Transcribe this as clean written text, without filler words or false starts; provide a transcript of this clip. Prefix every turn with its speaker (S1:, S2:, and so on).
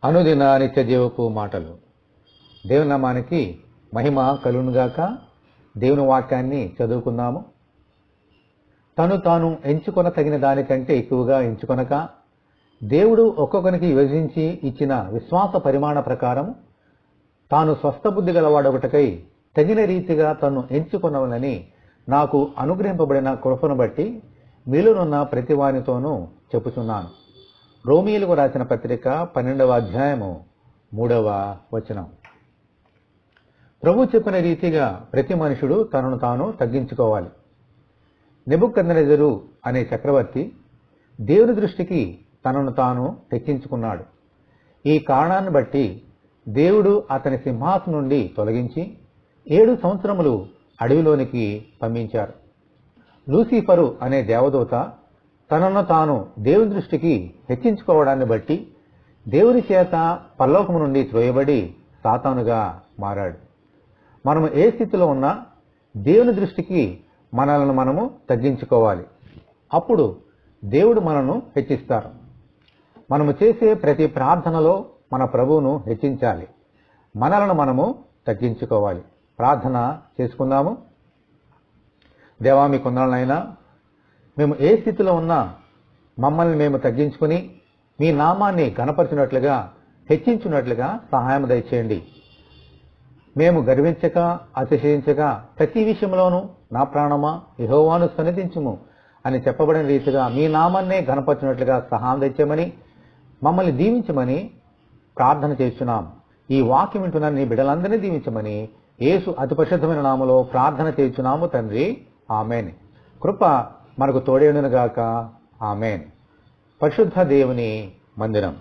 S1: అనుదిన నిత్య జీవపు మాటలు. దేవుని నామానికి మహిమ కలుగునుగాక. దేవుని వాక్యాన్ని చదువుకుందాము. తను తాను ఎంచుకొన తగిన దానికంటే ఎక్కువగా ఎంచుకొనక, దేవుడు ఒక్కొక్కరికి విభజించి ఇచ్చిన విశ్వాస పరిమాణ ప్రకారం తాను స్వస్థబుద్ధి గలవాడొకటికై తగిన రీతిగా తను ఎంచుకొనవలని నాకు అనుగ్రహింపబడిన కృపను బట్టి మీలోనున్న ప్రతి వానితోనూ చెప్పుచున్నాను. రోమీయులకు రాసిన పత్రిక 12వ అధ్యాయము 3వ వచనం. ప్రభు చెప్పిన రీతిగా ప్రతి మనుషుడు తనను తాను తగ్గించుకోవాలి. నెబుకద్నెజరు అనే చక్రవర్తి దేవుని దృష్టికి తనను తాను హెచ్చించుకున్నాడు. ఈ కారణాన్ని బట్టి దేవుడు అతని సింహాసనం నుండి తొలగించి 7 సంవత్సరములు అడవిలోనికి పంపించారు. లూసిఫరు అనే దేవదూత తనను తాను దేవుని దృష్టికి హెచ్చించుకోవడాన్ని బట్టి దేవుని చేత పరలోకము నుండి త్రోయబడి సాతానుగా మారాడు. మనము ఏ స్థితిలో ఉన్నా దేవుని దృష్టికి మనల్ని మనము తగ్గించుకోవాలి. అప్పుడు దేవుడు మనను హెచ్చిస్తారు. మనము చేసే ప్రతి ప్రార్థనలో మన ప్రభువును హెచ్చించాలి. మనలను మనము తగ్గించుకోవాలి. ప్రార్థన చేసుకుందాము. దేవా, మీ కొందరినైనా మేము ఏ స్థితిలో ఉన్నా మమ్మల్ని మేము తగ్గించుకుని మీ నామాన్ని ఘనపరిచినట్లుగా హెచ్చించున్నట్లుగా సహాయం దయచేయండి. మేము గర్వించక అతిశయించక ప్రతి విషయంలోనూ నా ప్రాణమా యెహోవాను సన్నిధించుము అని చెప్పబడిన రీతిగా మీ నామాన్నే ఘనపరిచినట్లుగా సహాయం దయచేయమని మమ్మల్ని దీవించమని ప్రార్థన చేస్తున్నాం. ఈ వాక్యం వింటున్న నీ బిడ్డలందరినీ దీవించమని యేసు అతి పరిశుద్ధమైన నామములో ప్రార్థన చేస్తున్నాము తండ్రి. ఆమెన్. కృప మనకు తోడేయునుగాక. ఆమెన్. పరిశుద్ధ దేవుని మందిరం.